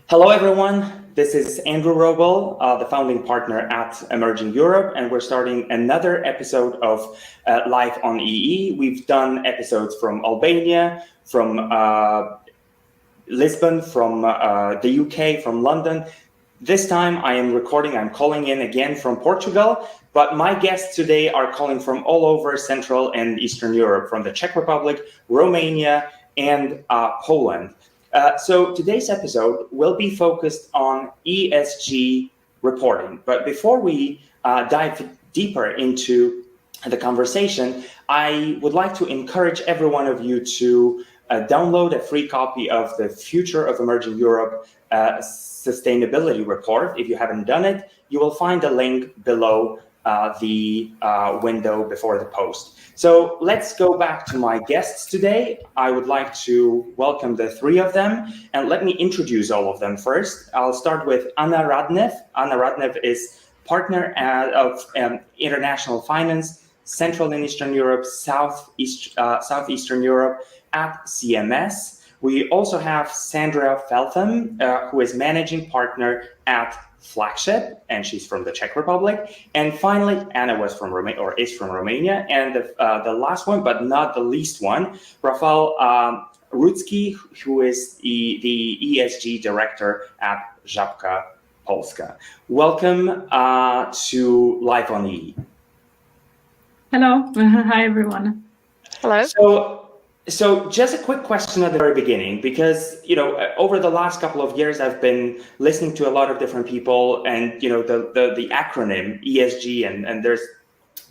Hello, everyone. This is Andrew Robel, the founding partner at Emerging Europe, and we're starting another episode of Live on EE. We've done episodes from Albania, from Lisbon, from the UK, from London. This time I'm calling in again from Portugal, but my guests today are calling from all over Central and Eastern Europe, from the Czech Republic, Romania, and Poland. So today's episode will be focused on ESG reporting. But before we dive deeper into the conversation, I would like to encourage every one of you to download a free copy of the Future of Emerging Europe Sustainability Report. If you haven't done it, you will find a link below the window before the post. So let's go back to my guests today. I would like to welcome the three of them, and let me introduce all of them first. I'll start with Anna Radnev. Anna Radnev is partner of international finance, Central and Eastern Europe, Southeastern Europe at CMS. We also have Sandra Feltham, who is managing partner at Flagship, and she's from the Czech Republic. And finally, Anna was from Romania, or is from Romania. And the last one, but not the least one, Rafał Rudzki, who is the ESG director at Żabka Polska. Welcome to Live on EE. Hello. Hi, everyone. Hello. So just a quick question at the very beginning, because, over the last couple of years, I've been listening to a lot of different people, and, the acronym ESG, and there's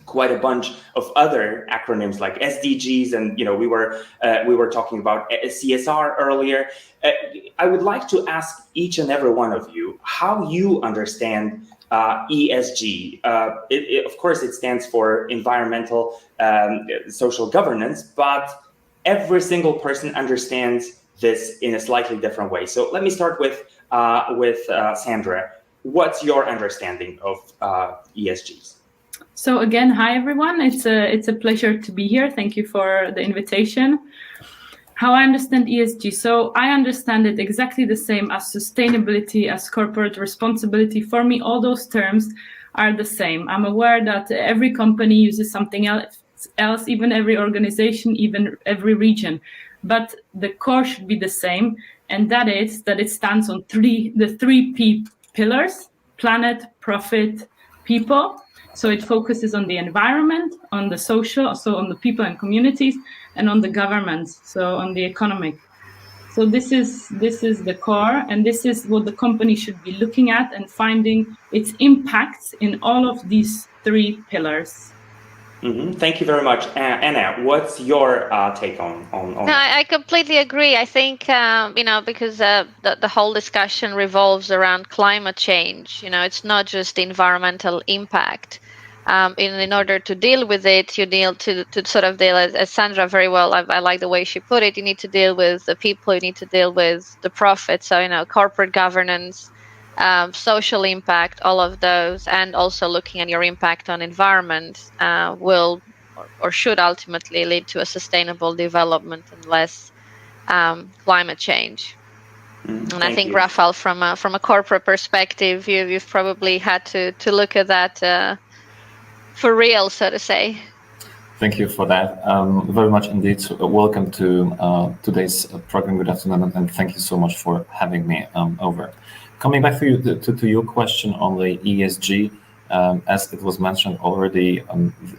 quite a bunch of other acronyms like SDGs, and, we were talking about CSR earlier. I would like to ask each and every one of you how you understand ESG. Of course, it stands for environmental, social governance, but every single person understands this in a slightly different way. So let me start with Sandra. What's your understanding of ESGs? So again, hi everyone. It's a pleasure to be here. Thank you for the invitation. How I understand ESG. So I understand it exactly the same as sustainability, as corporate responsibility. For me, all those terms are the same. I'm aware that every company uses something else, even every organization, even every region. But the core should be the same, and that is that it stands on the three P pillars: planet, profit, people. So it focuses on the environment, on the social, so on the people and communities, and on the governments, so on the economic. So this is the core, and this is what the company should be looking at and finding its impacts in all of these three pillars. Mm-hmm. Thank you very much. Anna, what's your take on No, I completely agree. I think, because the whole discussion revolves around climate change. It's not just environmental impact. In order to deal with it, you need to sort of deal, as Sandra very well, I like the way she put it, you need to deal with the people, you need to deal with the profit. So, corporate governance, social impact, all of those, and also looking at your impact on environment will or should ultimately lead to a sustainable development and less climate change. And I think, Rafał, from a corporate perspective, you've probably had to look at that for real, so to say. Thank you for that. Very much indeed. Welcome to today's program. Good afternoon, and thank you so much for having me over. Coming back to your question on the ESG, as it was mentioned already,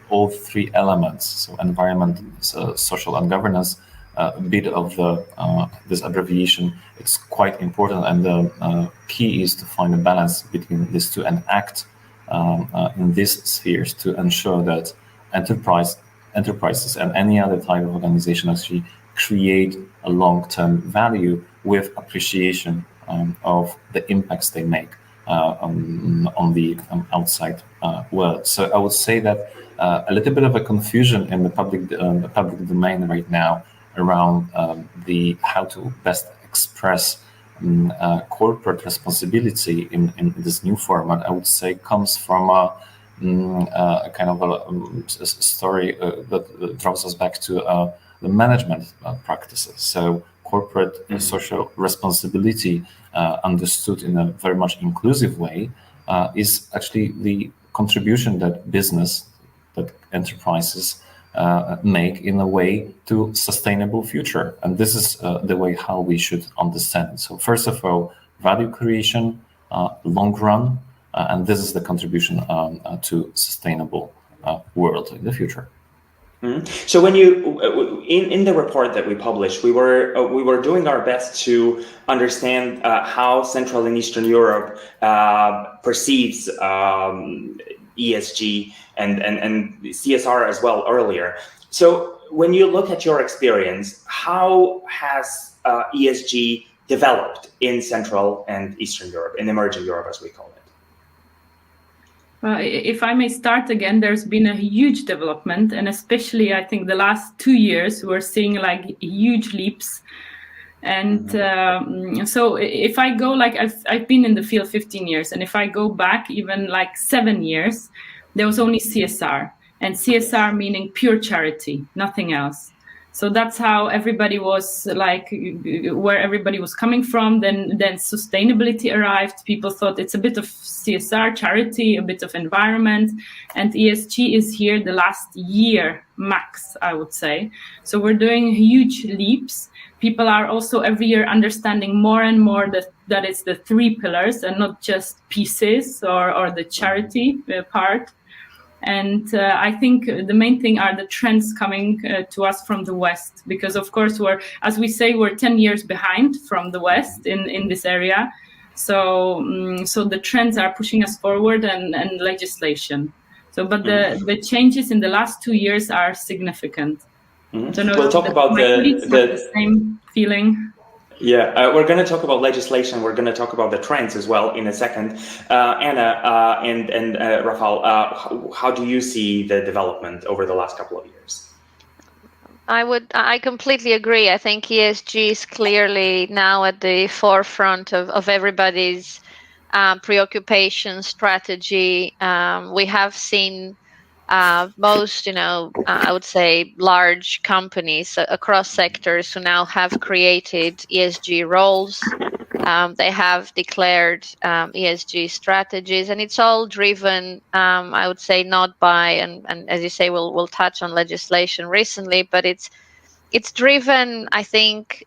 all three elements, so environment, social, and governance, a bit of this abbreviation, it's quite important, and the key is to find a balance between these two and act in these spheres to ensure that enterprises and any other type of organization actually create a long-term value with appreciation of the impacts they make on the outside world. So I would say that a little bit of a confusion in the public domain right now around how to best express corporate responsibility in this new format, I would say, comes from a kind of a story that draws us back to the management practices. So corporate social responsibility understood in a very much inclusive way is actually the contribution that that enterprises make in a way to sustainable future. And this is the way how we should understand it. So first of all, value creation, long run, and this is the contribution to sustainable world in the future. Mm-hmm. So when you in the report that we published, we were doing our best to understand how Central and Eastern Europe perceives ESG and CSR as well earlier. So when you look at your experience, how has ESG developed in Central and Eastern Europe, in emerging Europe, as we call it? If I may start again, there's been a huge development, and especially I think the last 2 years, we're seeing like huge leaps. And so if I go, like I've been in the field 15 years, and if I go back even like 7 years, there was only CSR, and CSR meaning pure charity, nothing else. So that's how everybody was like, where everybody was coming from. Then sustainability arrived. People thought it's a bit of CSR, charity, a bit of environment, and ESG is here the last year max, I would say. So we're doing huge leaps. People are also every year understanding more and more that it's the 3 pillars and not just pieces or the charity part. And I think the main thing are the trends coming to us from the West, because of course we're 10 years behind from the West in this area. So the trends are pushing us forward and legislation. So, but the changes in the last 2 years are significant. Mm-hmm. We'll talk about the same feeling. Yeah, we're going to talk about legislation. We're going to talk about the trends as well in a second. Anna and Rafał, how do you see the development over the last couple of years? I completely agree. I think ESG is clearly now at the forefront of everybody's preoccupation strategy. We have seen most, I would say large companies across sectors who now have created ESG roles. They have declared ESG strategies, and it's all driven, I would say, not by, and as you say, we'll touch on legislation recently, but it's driven, I think,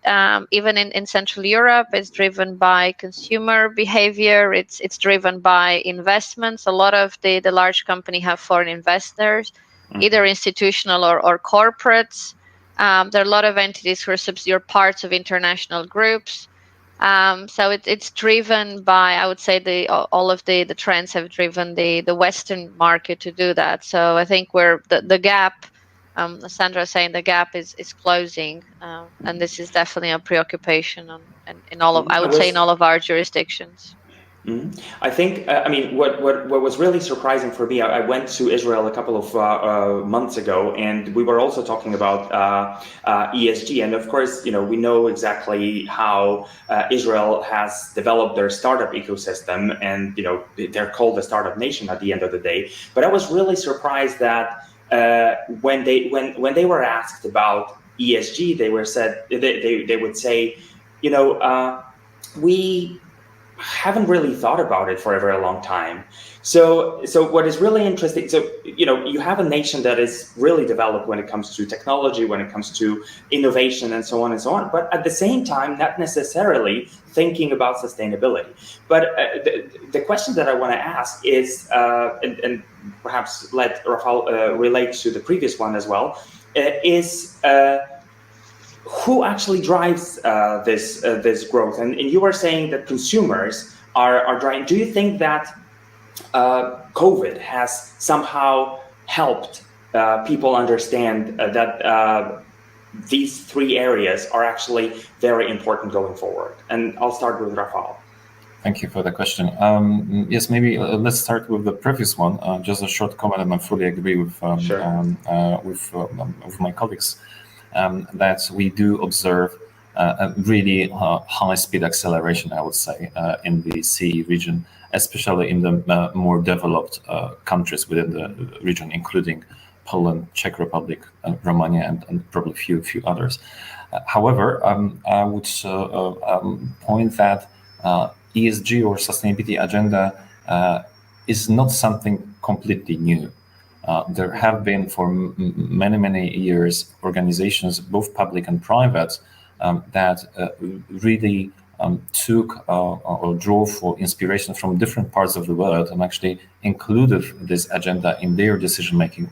even in Central Europe, it's driven by consumer behavior. It's driven by investments. A lot of the large company have foreign investors, either institutional or corporates. There are a lot of entities who are parts of international groups. So it's driven by, I would say, all of the trends have driven the Western market to do that. So I think the gap. Sandra is saying the gap is closing, and this is definitely a preoccupation in all of, I would say, in all of our jurisdictions. Mm-hmm. I think, what was really surprising for me, I went to Israel a couple of months ago, and we were also talking about ESG. And of course, we know exactly how Israel has developed their startup ecosystem, and, they're called the startup nation at the end of the day. But I was really surprised that when they were asked about ESG, they would say, we haven't really thought about it for a very long time. So what is really interesting, you have a nation that is really developed when it comes to technology, when it comes to innovation, and so on, but at the same time, not necessarily thinking about sustainability. But the question that I want to ask is, and perhaps let Rafał relate to the previous one as well, is who actually drives this growth? And you were saying that consumers are driving. Do you think that COVID has somehow helped people understand that these 3 areas are actually very important going forward? And I'll start with Rafał. Thank you for the question. Yes, maybe let's start with the previous one. Just a short comment, and I fully agree with my colleagues that we do observe a really high-speed acceleration, I would say, in the CE region, especially in the more developed countries within the region, including Poland, Czech Republic, Romania, and probably a few others. However, I would point that ESG or sustainability agenda is not something completely new. There have been for many years organizations, both public and private, that really took or drew for inspiration from different parts of the world and actually included this agenda in their decision-making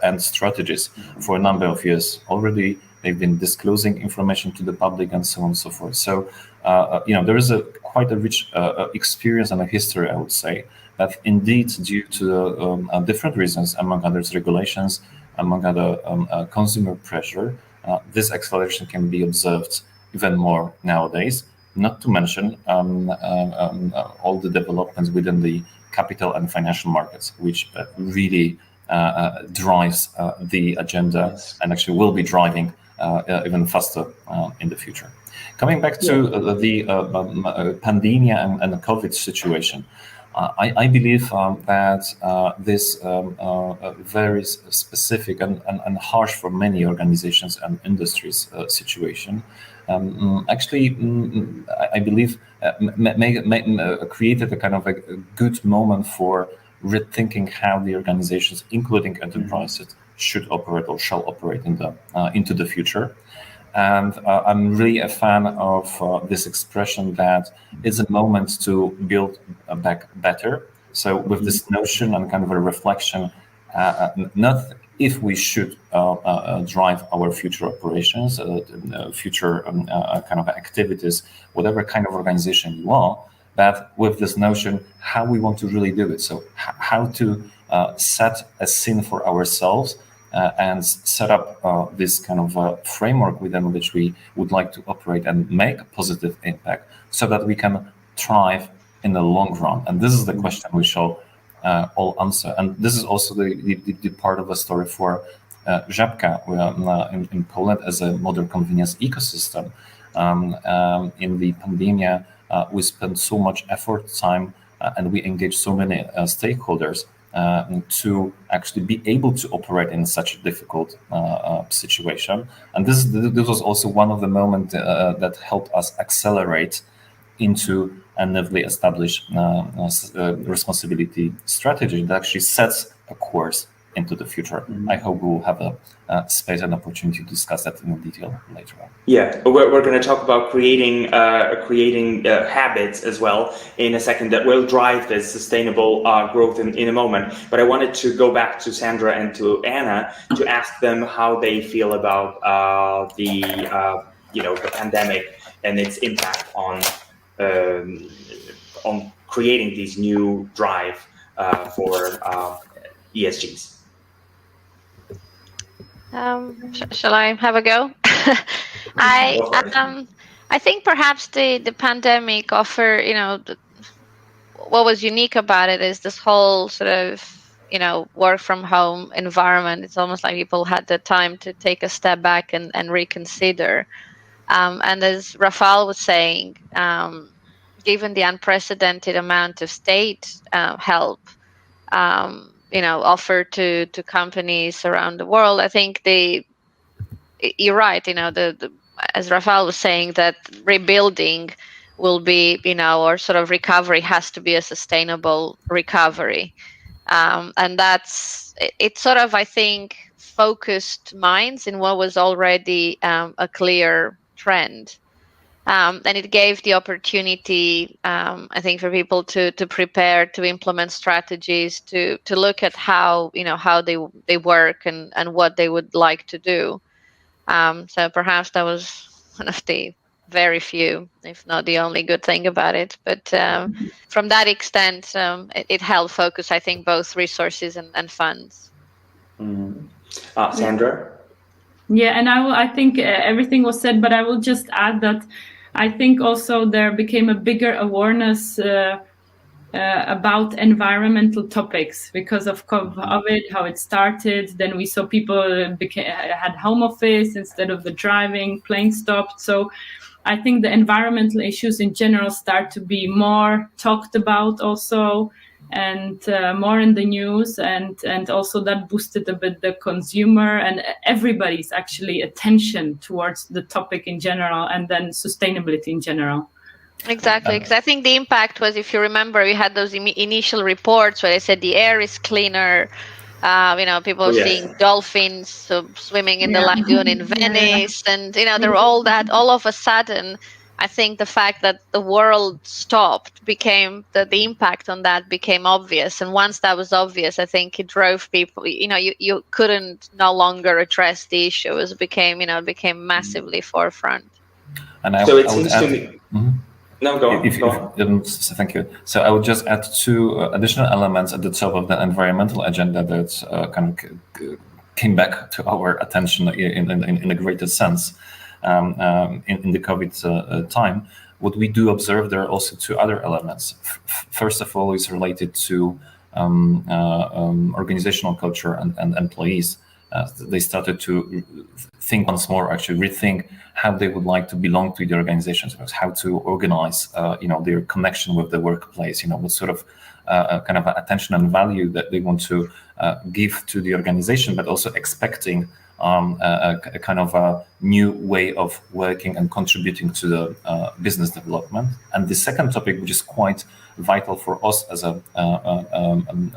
and strategies for a number of years. Already they've been disclosing information to the public and so on and so forth. So, there is quite a rich experience and a history, I would say, that indeed due to different reasons, among others regulations, among other consumer pressure, this acceleration can be observed even more nowadays. Not to mention all the developments within the capital and financial markets, which really drives the agenda and actually will be driving even faster in the future. Coming back to the pandemic and the COVID situation, I believe that this very specific and harsh for many organizations and industries situation actually, I believe, created a kind of a good moment for rethinking how the organizations, including enterprises, should operate or shall operate into the future. And I'm really a fan of this expression that it's a moment to build back better. So with this notion and kind of a reflection, not if we should drive our future operations, future kind of activities, whatever kind of organization you are, but with this notion, how we want to really do it. So how to set a scene for ourselves and set up this kind of framework within which we would like to operate and make a positive impact so that we can thrive in the long run. And this is the question we shall all answer. And this is also the part of the story for Żabka in Poland as a modern convenience ecosystem. In the pandemic, we spent so much effort, time, and we engaged so many stakeholders to actually be able to operate in such a difficult situation. And this was also one of the moments that helped us accelerate into a newly established responsibility strategy that actually sets a course into the future. I hope we'll have a space and opportunity to discuss that in detail later on. Yeah, we're going to talk about creating habits as well in a second that will drive this sustainable growth in a moment. But I wanted to go back to Sandra and to Anna to ask them how they feel about the pandemic and its impact on creating these new drive for ESGs. Shall I have a go? I think perhaps the pandemic offer, what was unique about it is this whole sort of, work from home environment. It's almost like people had the time to take a step back and reconsider. And as Rafał was saying, given the unprecedented amount of state help, offered to companies around the world, I think you're right. As Rafał was saying, that rebuilding will be, or sort of recovery has to be a sustainable recovery, and it sort of, I think, focused minds in what was already a clear trend. And it gave the opportunity, I think, for people to prepare, to implement strategies, to look at how they work and what they would like to do. So perhaps that was one of the very few, if not the only good thing about it. But from that extent, it helped focus, I think, both resources and funds. Sandra? Yeah, and I think everything was said, but I will just add that I think also there became a bigger awareness about environmental topics because of COVID, how it started. Then we saw people had home office instead of the driving, plane stopped. So I think the environmental issues in general start to be more talked about also. and more in the news, and also that boosted a bit the consumer and everybody's actually attention towards the topic in general, and then sustainability in general. Exactly, because I think the impact was, if you remember, we had those initial reports where they said the air is cleaner. People seeing dolphins swimming in the lagoon in Venice, and they're all of a sudden. I think the fact that the world stopped became the impact on that became obvious, and once that was obvious, I think it drove people. You couldn't no longer address the issue. It became massively forefront. And it seems to me. Mm-hmm. No, go on. Thank you. So I would just add two additional elements at the top of the environmental agenda that kind of came back to our attention in a greater sense in the COVID time. What we do observe, there are also two other elements. First of all, is related to organizational culture and employees. They started to think once more, actually rethink how they would like to belong to the organizations, how to organize, their connection with the workplace, what sort of kind of attention and value that they want to give to the organization, but also expecting a kind of a new way of working and contributing to the business development. And the second topic, which is quite vital for us as a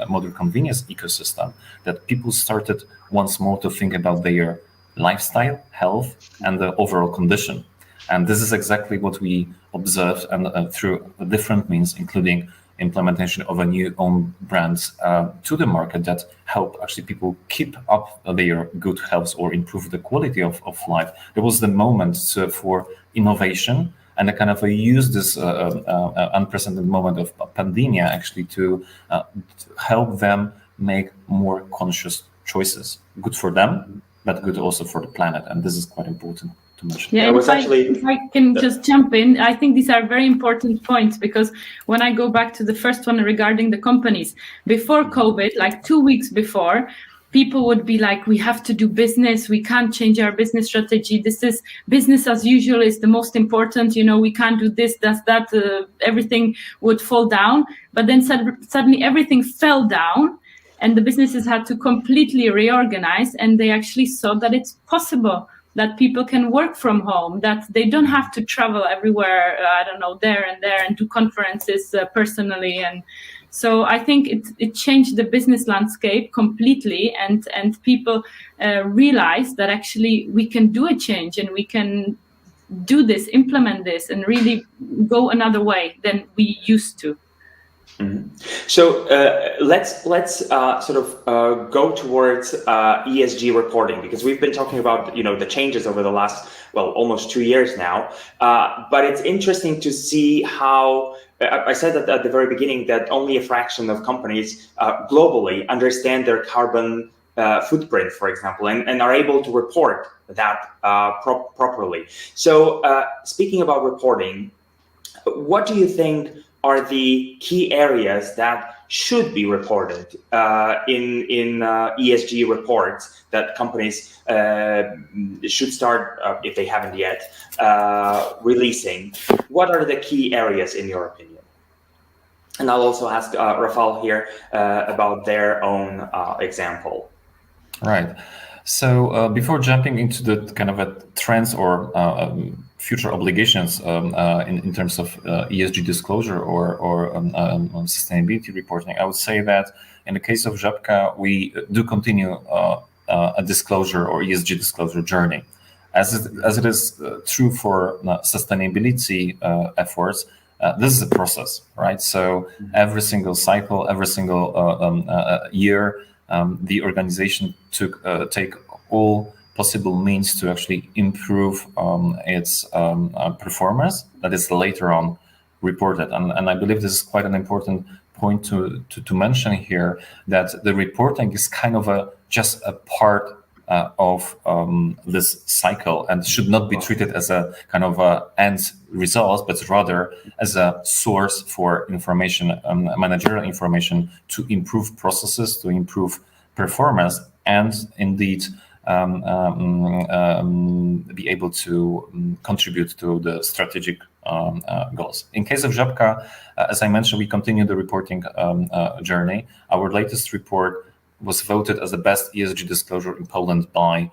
modern convenience ecosystem, that people started once more to think about their lifestyle, health, and the overall condition. And this is exactly what we observed, and through different means, including implementation of a new own brands to the market that help actually people keep up their good health or improve the quality of life. There was the moment for innovation and a kind of use this unprecedented moment of pandemia actually to help them make more conscious choices, good for them, but good also for the planet. And this is quite important to mention. Yeah, if I can just jump in, I think these are very important points, because when I go back to the first one regarding the companies, before COVID, like 2 weeks before, people would be like, we have to do business, we can't change our business strategy, this is business as usual is the most important, we can't do this, that, everything would fall down. But then suddenly everything fell down, and the businesses had to completely reorganize, and they actually saw that it's possible that people can work from home, that they don't have to travel everywhere, there and there, and do conferences personally. And so I think it changed the business landscape completely, and people realized that actually we can do a change, and we can do this, implement this, and really go another way than we used to. Mm-hmm. So let's sort of go towards ESG reporting, because we've been talking about the changes over the last almost 2 years now. But it's interesting to see how I said that at the very beginning that only a fraction of companies globally understand their carbon footprint, for example, and are able to report that properly. So speaking about reporting, what do you think are the key areas that should be reported in ESG reports that companies should start, if they haven't yet, releasing? What are the key areas in your opinion? And I'll also ask Rafał here about their own example. Right. So before jumping into the kind of a trends or future obligations in terms of ESG disclosure or sustainability reporting, I would say that in the case of Żabka, we do continue a disclosure or ESG disclosure journey. As it is true for sustainability efforts, this is a process, right? So every single cycle, every single year, the organization take all possible means to actually improve its performance that is later on reported. And I believe this is quite an important point to mention here, that the reporting is kind of just a part of this cycle and should not be treated as a kind of end result, but rather as a source for information, managerial information to improve processes, to improve performance, and indeed be able to contribute to the strategic goals. In case of Żabka, as I mentioned, we continue the reporting journey. Our latest report was voted as the best ESG disclosure in Poland by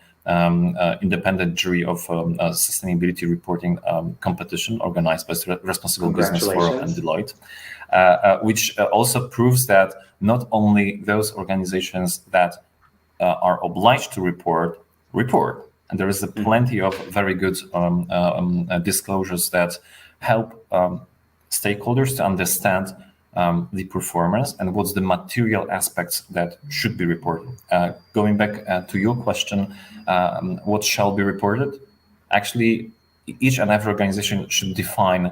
independent jury of sustainability reporting competition organized by Responsible Business Forum and Deloitte, which also proves that not only those organizations that are obliged to report, and there is plenty of very good disclosures that help stakeholders to understand the performance and what's the material aspects that should be reported. Going back to your question, what shall be reported? Actually, each and every organization should define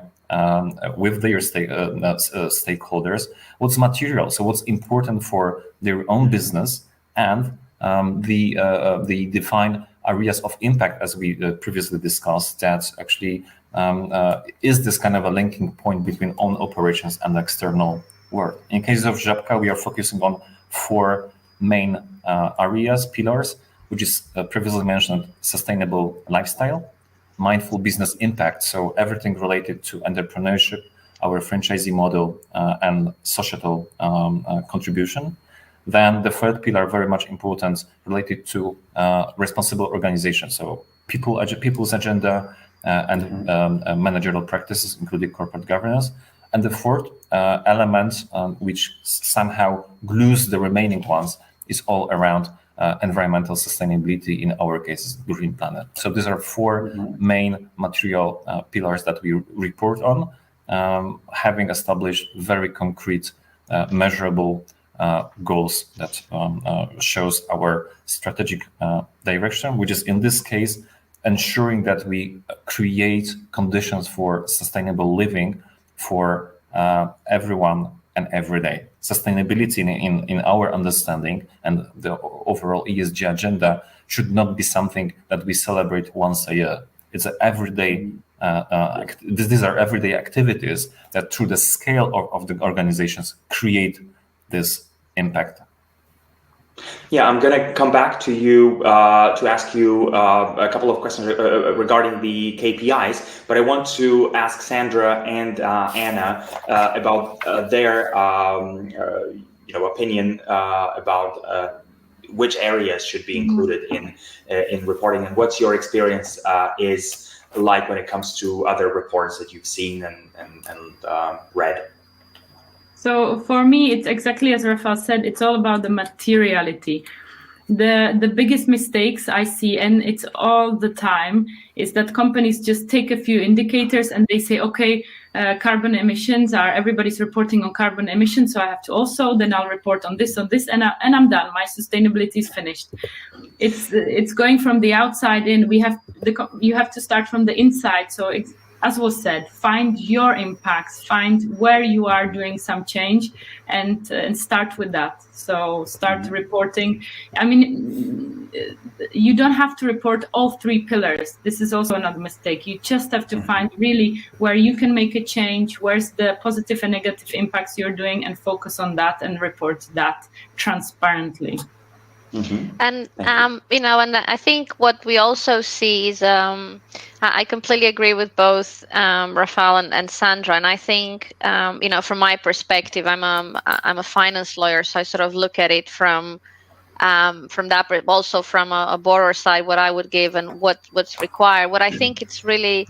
with their stakeholders what's material, so what's important for their own business, and the defined areas of impact, as we previously discussed, that actually is this kind of a linking point between own operations and the external world. In case of Żabka, we are focusing on 4 main areas, pillars, which is previously mentioned: sustainable lifestyle, mindful business impact, so everything related to entrepreneurship, our franchisee model, and societal contribution. Then the 3rd pillar, very much important, related to responsible organization, so people's agenda and managerial practices, including corporate governance. And the 4th element, which somehow glues the remaining ones, is all around environmental sustainability, in our case, Green Planet. So these are 4 main material pillars that we report on, having established very concrete, measurable goals that shows our strategic direction, which is in this case ensuring that we create conditions for sustainable living for everyone and every day. Sustainability in our understanding and the overall ESG agenda should not be something that we celebrate once a year. It's an everyday. These are everyday activities that, through the scale of the organizations, create this impact. Yeah, I'm going to come back to you to ask you a couple of questions regarding the KPIs, but I want to ask Sandra and Anna about their opinion about which areas should be included in reporting, and what's your experience is like when it comes to other reports that you've seen and read. So for me, it's exactly as Rafael said, it's all about the materiality. The biggest mistakes I see, and it's all the time, is that companies just take a few indicators and they say, okay, carbon emissions everybody's reporting on carbon emissions, so I have to also, then I'll report on this, and I'm done. My sustainability is finished. It's going from the outside in. You have to start from the inside. So as was said, find your impacts, find where you are doing some change, and start with that. So start reporting. I mean, you don't have to report all 3 pillars. This is also another mistake. You just have to find really where you can make a change, where's the positive and negative impacts you're doing, and focus on that and report that transparently. And and I think what we also see is I completely agree with both Rafael and Sandra. And I think from my perspective, I'm a finance lawyer, so I sort of look at it from that, but also from a borrower side, what I would give and what's required. What I think it's really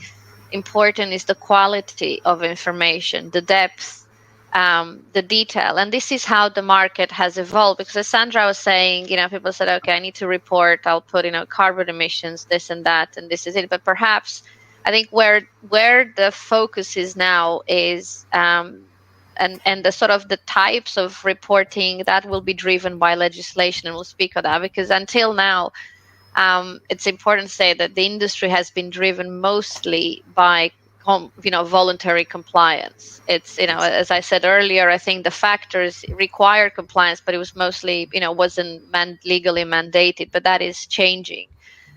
important is the quality of information, the depth, the detail. And this is how the market has evolved, because as Sandra was saying, people said, okay, I need to report, I'll put carbon emissions, this and that, and this is it. But perhaps I think where the focus is now is and the sort of the types of reporting that will be driven by legislation, and we'll speak of that, because until now it's important to say that the industry has been driven mostly by voluntary compliance. It's, as I said earlier, I think the factors require compliance, but it was mostly, wasn't legally mandated, but that is changing.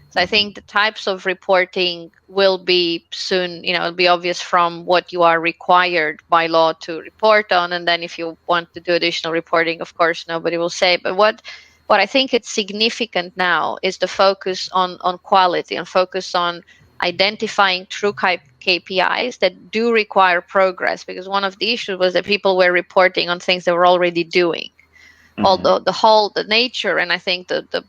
So I think the types of reporting will be soon, it'll be obvious from what you are required by law to report on. And then if you want to do additional reporting, of course, nobody will say. But what What I think it's significant now is the focus on quality and focus on identifying true KPIs that do require progress, because one of the issues was that people were reporting on things they were already doing. Although the nature, and I think the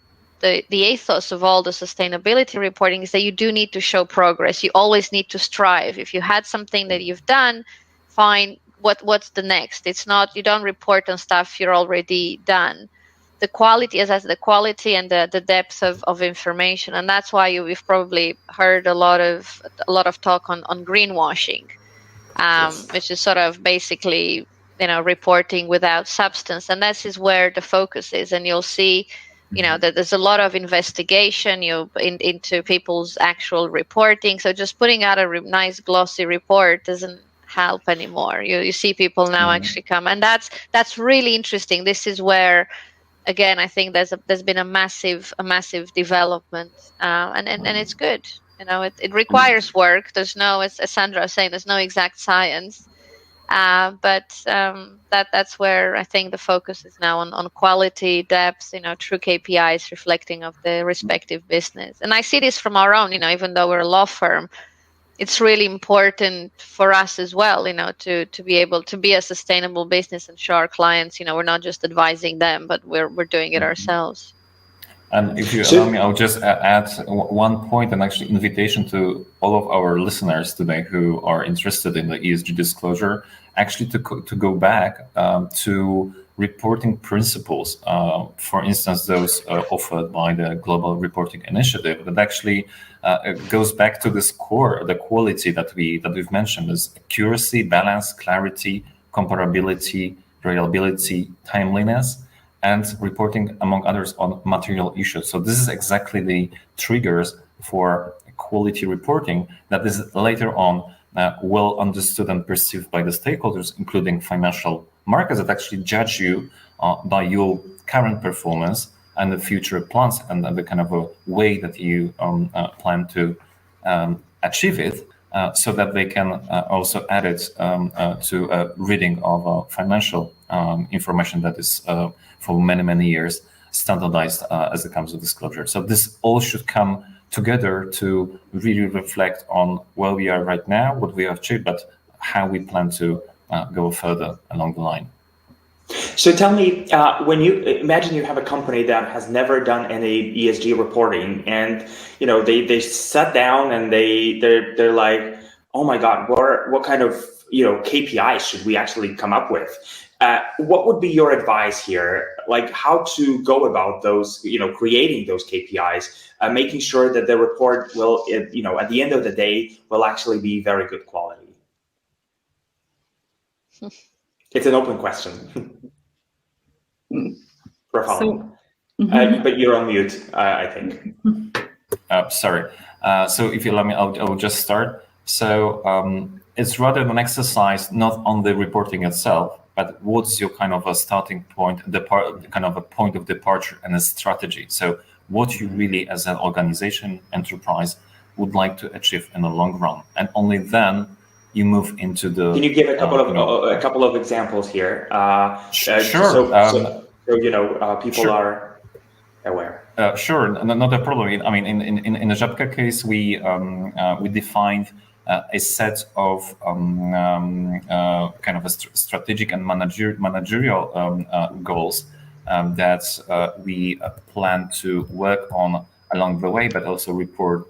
ethos of all the sustainability reporting is that you do need to show progress. You always need to strive. If you had something that you've done, fine, what's the next? It's not, you don't report on stuff you're already done. The quality, as I said, the quality and the depth of information, and that's why you've probably heard a lot of talk on greenwashing, which is sort of basically reporting without substance, and this is where the focus is. And you'll see, that there's a lot of investigation into people's actual reporting. So just putting out a nice glossy report doesn't help anymore. You see people now actually come, and that's really interesting. This is where, again, I think there's been a massive development, and it's good. It requires work. There's no, as Sandra was saying, there's no exact science, but that's where I think the focus is now on quality, depth, true KPIs reflecting of the respective business. And I see this from our own, even though we're a law firm, it's really important for us as well, to be able to be a sustainable business and show our clients, we're not just advising them, but we're doing it ourselves. And if you allow me, I'll just add one point, and actually invitation to all of our listeners today who are interested in the ESG disclosure, actually to go back to reporting principles, for instance, those offered by the Global Reporting Initiative, that actually goes back to this core, the quality that we've mentioned, is accuracy, balance, clarity, comparability, reliability, timeliness, and reporting, among others, on material issues. So this is exactly the triggers for quality reporting that is later on well understood and perceived by the stakeholders, including financial markets, that actually judge you by your current performance and the future plans and the kind of a way that you plan to achieve it, so that they can also add it to a reading of financial information that is for many years standardized as it comes to disclosure. So this all should come together to really reflect on where we are right now, what we have achieved, but how we plan to go further along the line. So tell me, when you imagine you have a company that has never done any ESG reporting, and they sat down and they're like, oh my God, what kind of KPIs should we actually come up with? What would be your advice here? Like how to go about those, creating those KPIs, making sure that the report will, at the end of the day, will actually be very good quality. It's an open question. Rafael, but you're on mute, I think. Sorry. So if you allow me, I will just start. So it's rather an exercise not on the reporting itself, but what's your kind of a starting point, kind of a point of departure and a strategy. So what you really, as an organization, enterprise, would like to achieve in the long run, and only then you move into the. Can you give a couple of examples here? Sure. So people are aware. Sure, not a problem. I mean, in the Żabka case, we defined a set of kind of a strategic and managerial goals that we plan to work on along the way, but also report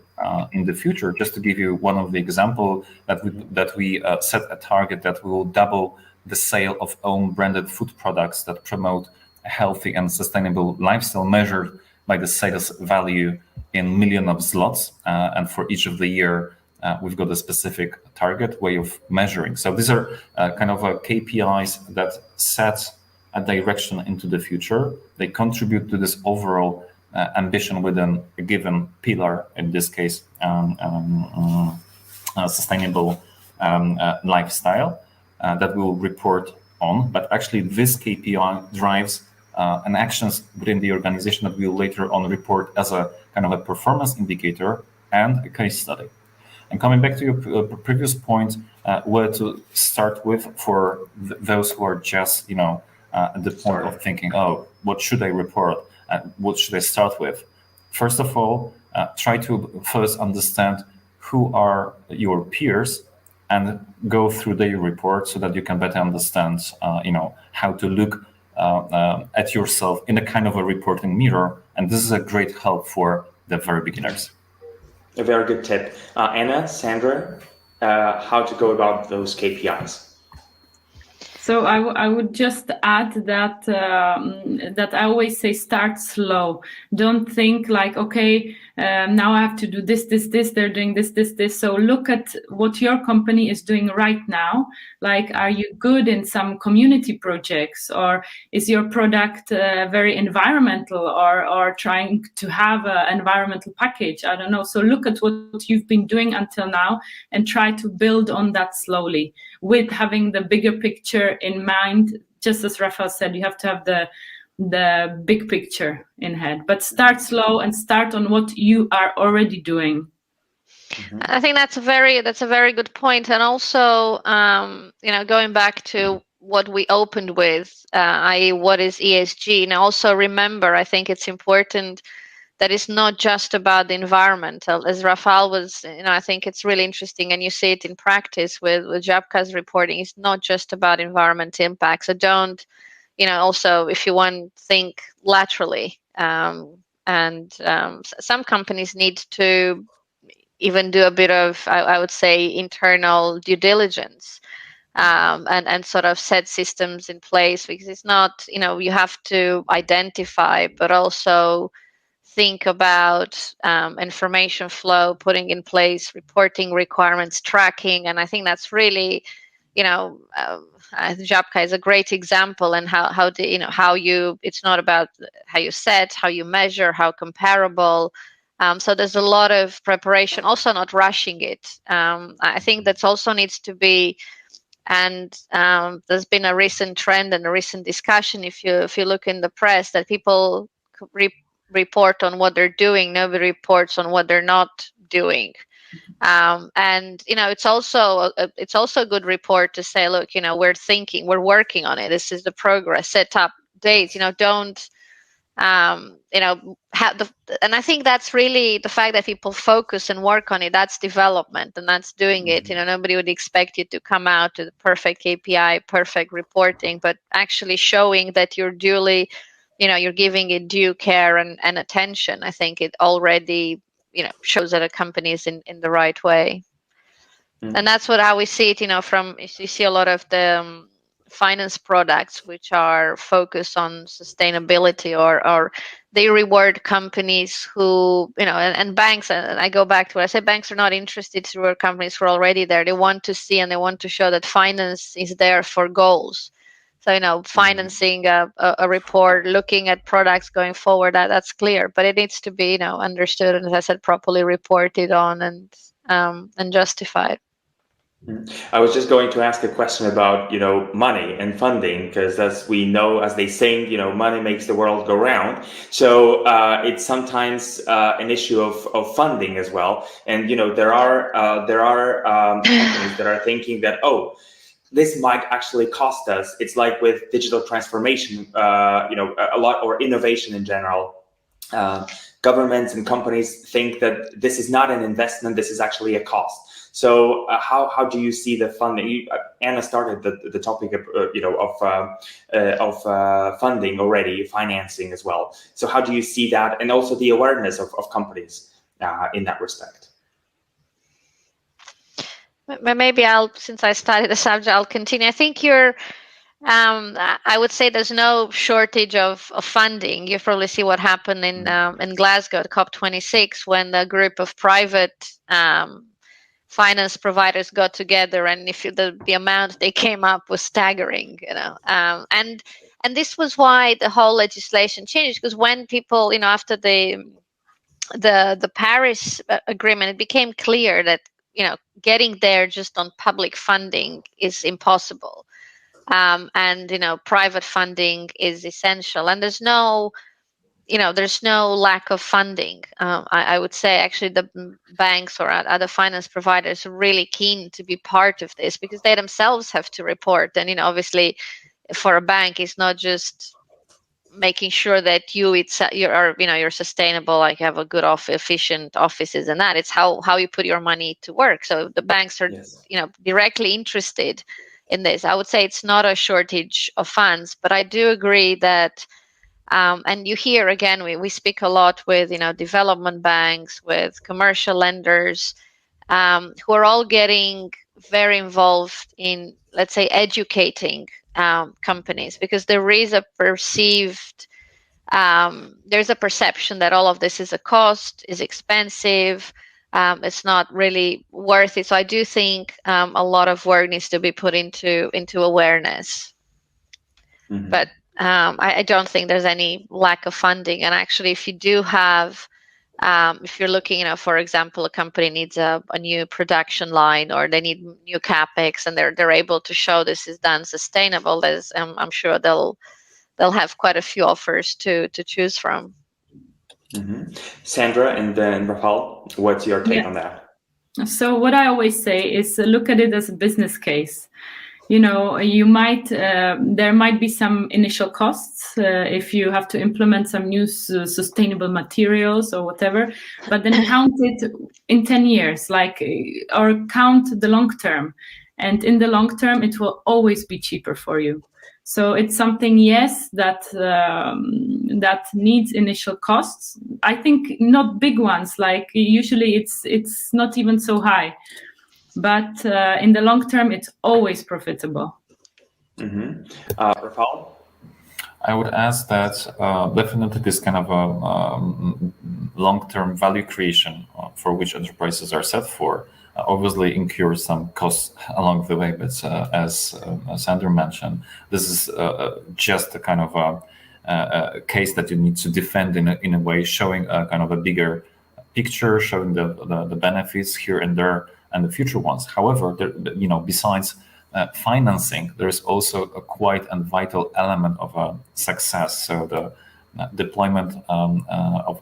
in the future. Just to give you one of the example, that we set a target that we will double the sale of own branded food products that promote a healthy and sustainable lifestyle, measured by the sales value in millions of zlotys, and for each of the year we've got a specific target way of measuring. So these are kind of KPIs that set a direction into the future. They contribute to this overall ambition within a given pillar, in this case sustainable lifestyle, that we will report on. But actually this KPI drives and actions within the organization that we will later on report as a kind of a performance indicator and a case study. And coming back to your previous point, where to start with for those who are just, at the point of thinking, oh, what should I report? what should I start with? First of all, try to first understand who are your peers and go through their report so that you can better understand, how to look at yourself in a kind of a reporting mirror. And this is a great help for the very beginners. A very good tip. Anna, Sandra, how to go about those KPIs? So I would just add that that I always say start slow. Don't think like, okay, now I have to do this. They're doing this. So look at what your company is doing right now. Like, are you good in some community projects, or is your product very environmental, or trying to have an environmental package? I don't know. So look at what you've been doing until now and try to build on that slowly, with having the bigger picture in mind. Just as Rafael said, you have to have the big picture in head, but start slow and start on what you are already doing. Mm-hmm. I think that's a very good point. And also, going back to what we opened with, i.e. what is ESG? And also remember, I think it's important that it's not just about the environmental, as Rafael was, I think it's really interesting, and you see it in practice with Żabka's reporting. It's not just about environmental impact. So don't, also, if you want, think laterally. Some companies need to even do a bit of, I would say, internal due diligence, and sort of set systems in place, because it's not, you have to identify, but also think about information flow, putting in place reporting requirements, tracking. And I think that's really, Żabka is a great example, and it's not about how you set, how you measure, how comparable. So there's a lot of preparation, also not rushing it. I think that also needs to be, and there's been a recent trend and a recent discussion, if you look in the press, that people report on what they're doing, nobody reports on what they're not doing. And it's also a good report to say, look, we're working on it, this is the progress, set up dates, don't and I think that's really the fact that people focus and work on it. That's development, and that's doing it. Nobody would expect you to come out to the perfect KPI, perfect reporting, but actually showing that you're duly, you're giving it due care and attention. I think it already, shows that a company is in the right way. And that's how we see it, from, you see a lot of the finance products which are focused on sustainability, or they reward companies who, and banks, and I go back to what I said, banks are not interested to reward companies who are already there. They want to see, and they want to show that finance is there for goals. So, financing a report, looking at products going forward, that's clear, but it needs to be, understood, and as I said, properly reported on and justified. I was just going to ask a question about, money and funding, because as we know, as they say, money makes the world go round. So it's sometimes an issue of funding as well. And, there are companies that are thinking that, this might actually cost us. It's like with digital transformation, a lot, or innovation in general. Governments and companies think that this is not an investment, this is actually a cost. So how do you see the funding? Anna started the topic of funding already, financing as well. So how do you see that, and also the awareness of companies in that respect? Maybe since I started the subject, I'll continue. I think I would say there's no shortage of funding. You probably see what happened in Glasgow at COP26, when the group of private finance providers got together, and if the amount they came up was staggering, and this was why the whole legislation changed, because when people, after the Paris Agreement, it became clear that getting there just on public funding is impossible, and private funding is essential, and there's no lack of funding. I would say actually the banks or other finance providers are really keen to be part of this, because they themselves have to report. And, obviously for a bank, it's not just making sure that you're sustainable, like you have a good efficient offices, and that it's how you put your money to work. So the banks are Yes. directly interested in this. I would say it's not a shortage of funds, but I do agree that and you hear again, we speak a lot with development banks, with commercial lenders, who are all getting very involved in, let's say, educating companies, because there is a there's a perception that all of this is a cost, is expensive, it's not really worth it. So I do think a lot of work needs to be put into awareness. Mm-hmm. But I don't think there's any lack of funding. And actually, if you do have, if you're looking, for example, a company needs a new production line, or they need new capex, and they're able to show this is done sustainable, there's I'm sure they'll have quite a few offers to choose from. Mm-hmm. Sandra and then Rafal, what's your take on that? So what I always say is look at it as a business case. You might there might be some initial costs if you have to implement some new sustainable materials or whatever, but then count it in 10 years, or count the long term, and in the long term it will always be cheaper for you. So it's something, yes, that needs initial costs. I think not big ones, like usually it's not even so high. But in the long term, it's always profitable. Mm-hmm. Rafal? I would ask that definitely this kind of a long-term value creation for which enterprises are set for obviously incurs some costs along the way. But as Sandra mentioned, this is just a kind of a case that you need to defend in a way, showing a kind of a bigger picture, showing the benefits here and there and the future ones. However, besides financing, there is also a quite and vital element of success. So the deployment of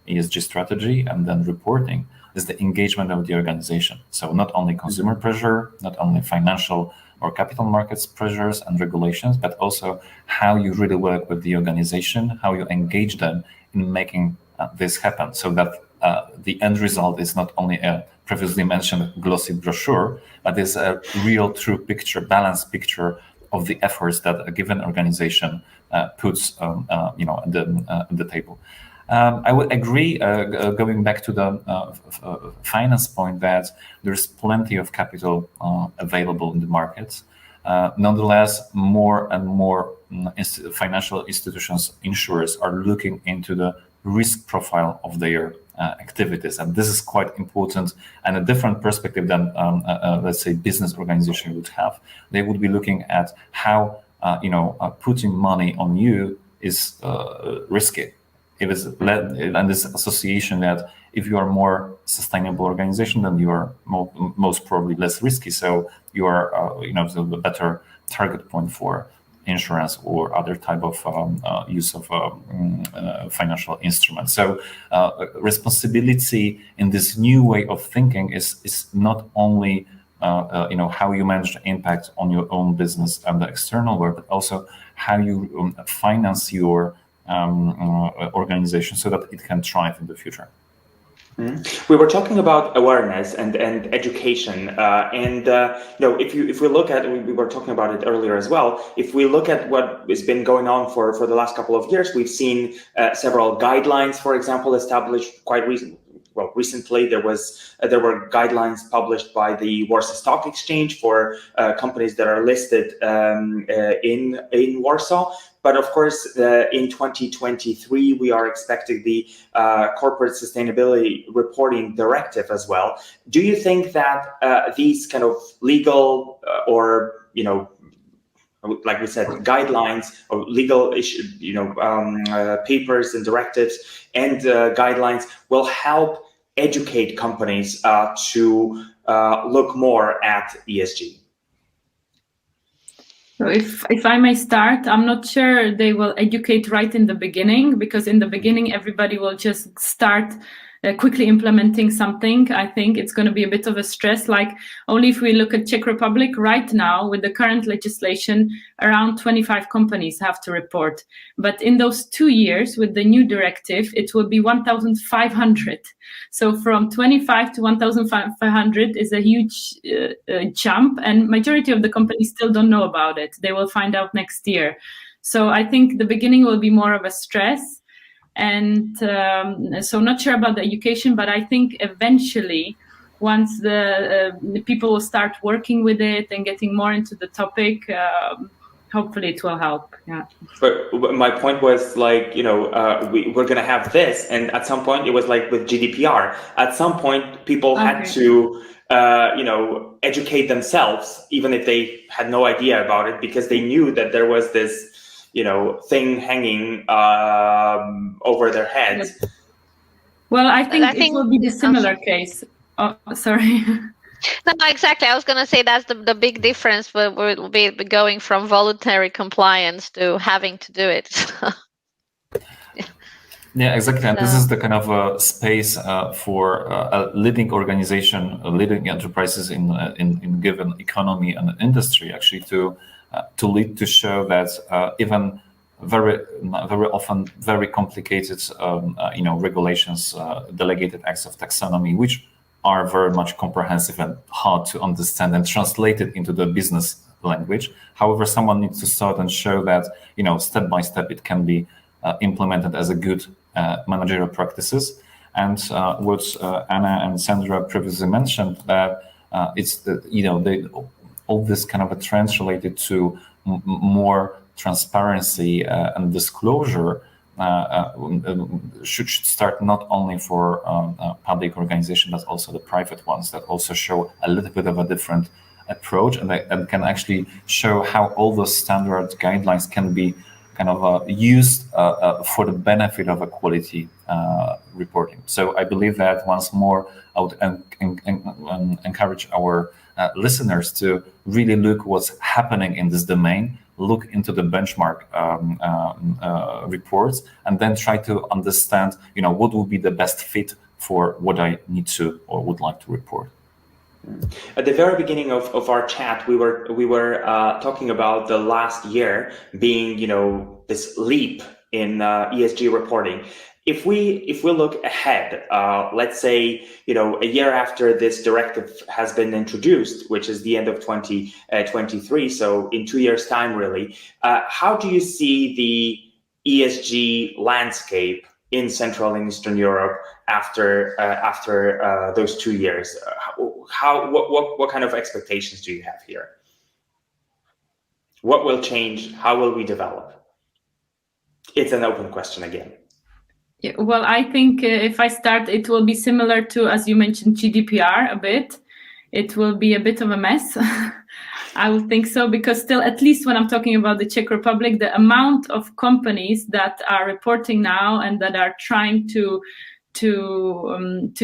ESG strategy and then reporting is the engagement of the organization. So not only consumer pressure, not only financial or capital markets pressures and regulations, but also how you really work with the organization, how you engage them in making this happen, so that the end result is not only a previously mentioned glossy brochure, but is a real true picture, balanced picture of the efforts that a given organization puts at the table. I would agree, going back to the finance point, that there's plenty of capital available in the markets. Nonetheless, more and more financial institutions, insurers, are looking into the risk profile of their activities, and this is quite important and a different perspective than let's say business organization would have. They would be looking at how putting money on you is risky. If it's and this association that if you are more sustainable organization, then you are most probably less risky. So you are the better target point for insurance or other type of use of financial instruments. So responsibility in this new way of thinking is not only how you manage the impact on your own business and the external world, but also how you finance your organization so that it can thrive in the future. We were talking about awareness and education, if we look at, we were talking about it earlier as well. If we look at what has been going on for the last couple of years, we've seen several guidelines, for example, established quite recently. There were guidelines published by the Warsaw Stock Exchange for companies that are listed in Warsaw. But of course, in 2023, we are expecting the Corporate Sustainability Reporting Directive as well. Do you think that these kind of legal or, like we said, guidelines or legal issue, papers and directives and guidelines will help educate companies to look more at ESG? So if I may start, I'm not sure they will educate right in the beginning, because in the beginning everybody will just start quickly implementing something. I think it's going to be a bit of a stress. Like only if we look at Czech Republic right now with the current legislation, around 25 companies have to report. But in those 2 years with the new directive, it will be 1,500. So from 25 to 1,500 is a huge jump, and majority of the companies still don't know about it. They will find out next year. So I think the beginning will be more of a stress. And so not sure about the education, but I think eventually once the people will start working with it and getting more into the topic, hopefully it will help. Yeah. But my point was like, we're going to have this. And at some point it was like with GDPR, at some point people had to, educate themselves, even if they had no idea about it, because they knew that there was this thing hanging over their heads. Well, I think it will be the similar case. Oh, sorry. No, exactly. I was going to say that's the big difference. We'll be going from voluntary compliance to having to do it. Yeah, exactly. And this is the kind of space for a leading organization, leading enterprises in given economy and industry, actually to lead, to show that even very often very complicated regulations, delegated acts of taxonomy, which are very much comprehensive and hard to understand and translated into the business language. However, someone needs to start and show that step by step it can be implemented as a good managerial practices. And what Anna and Sandra previously mentioned, that it's all this kind of a trends related to more transparency and disclosure should start not only for public organizations, but also the private ones that also show a little bit of a different approach and can actually show how all those standard guidelines can be kind of used for the benefit of a quality reporting. So I believe that once more, I would encourage our listeners to really look what's happening in this domain, look into the benchmark reports, and then try to understand, what will be the best fit for what I need to or would like to report. At the very beginning of our chat, we were talking about the last year being, this leap in ESG reporting. If we look ahead, let's say, a year after this directive has been introduced, which is the end of 2023, so in 2 years' time, really, how do you see the ESG landscape in Central and Eastern Europe after those 2 years? What kind of expectations do you have here? What will change? How will we develop? It's an open question again. Yeah, well, I think if I start, it will be similar to, as you mentioned, GDPR a bit. It will be a bit of a mess. I would think so, because still, at least when I'm talking about the Czech Republic, the amount of companies that are reporting now and that are trying to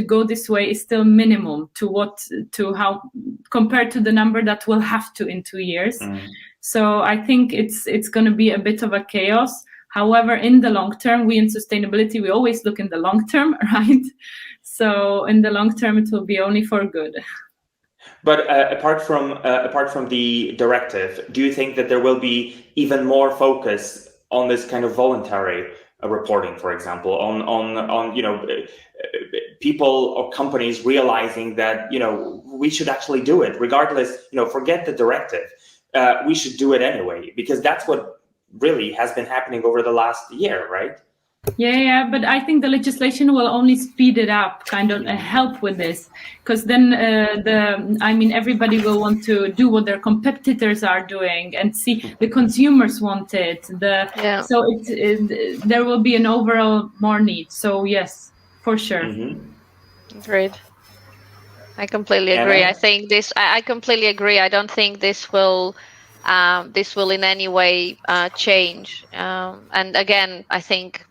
go this way is still minimum to how compared to the number that will have to in 2 years. So I think it's going to be a bit of a chaos. However, in the long term, we in sustainability, we always look in the long term, right? So in the long term, it will be only for good. But apart from the directive, do you think that there will be even more focus on this kind of voluntary reporting, for example, on people or companies realizing that we should actually do it regardless, forget the directive, we should do it anyway, because that's what really has been happening over the last year, right? Yeah, but I think the legislation will only speed it up, kind of help with this, because then everybody will want to do what their competitors are doing and see the consumers want it. So there will be an overall more need. So yes, for sure. Agreed. I completely agree. I think I completely agree. I don't think this will in any way change. And again, I think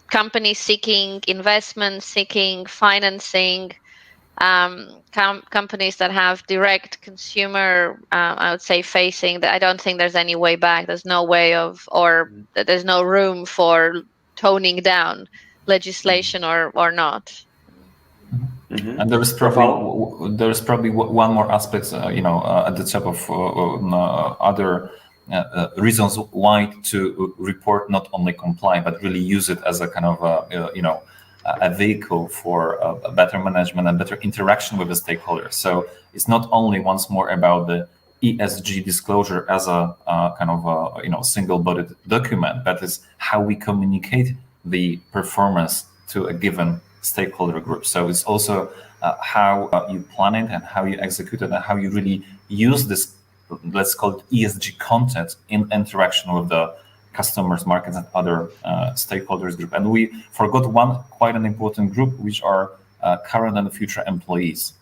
companies seeking investment, seeking financing, companies that have direct consumer, I would say, facing, that I don't think there's any way back. There's no way there's no room for toning down legislation or not. And there is probably one more aspect, at the top of other reasons why to report not only comply, but really use it as a kind of a vehicle for a better management and better interaction with the stakeholders. So it's not only once more about the ESG disclosure as a kind of single-bodied document, but it's how we communicate the performance to a given stakeholder group. So it's also how you plan it and how you execute it and how you really use this, let's call it ESG content in interaction with the customers, markets, and other stakeholders group. And we forgot quite an important group, which are current and future employees.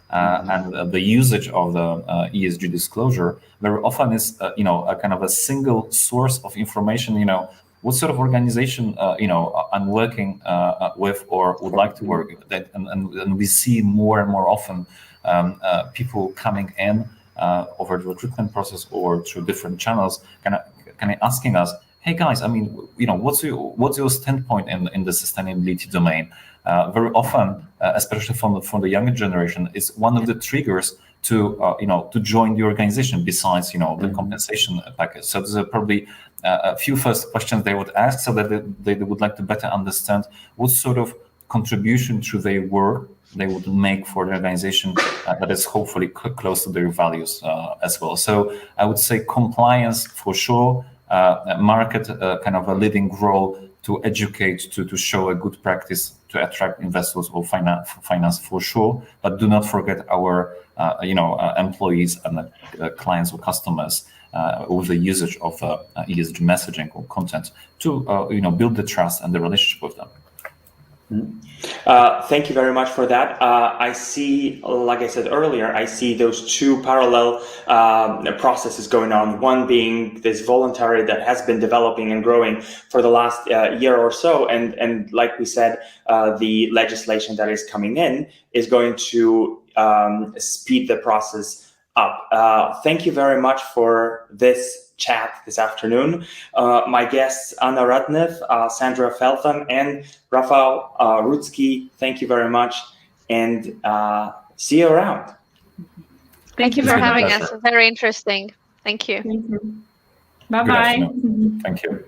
And the usage of the ESG disclosure very often is, a kind of a single source of information. What sort of organization, I'm working with or would like to work with. And we see more and more often people coming in over the recruitment process or through different channels, kind of asking us, hey guys, what's your standpoint in the sustainability domain? Very often, especially from the younger generation, is one of the triggers to join the organization besides the compensation package. So there's probably a few first questions they would ask, so that they would like to better understand what sort of contribution to their work they would make for the organization that is hopefully close to their values as well. So I would say compliance for sure, market kind of a leading role to educate, to show a good practice to attract investors or finance for sure, but do not forget our employees and clients or customers with the usage of ESG messaging or content to build the trust and the relationship with them. Thank you very much for that. I see, like I said earlier, I see those two parallel processes going on. One being this voluntary that has been developing and growing for the last year or so. And like we said, the legislation that is coming in is going to speed the process up. Thank you very much for this chat this afternoon. My guests, Anna Radnev, Sandra Feltham, and Rafał Rudzki, thank you very much, and see you around. Thank you for having us. Very interesting. Thank you. Bye-bye. Thank you.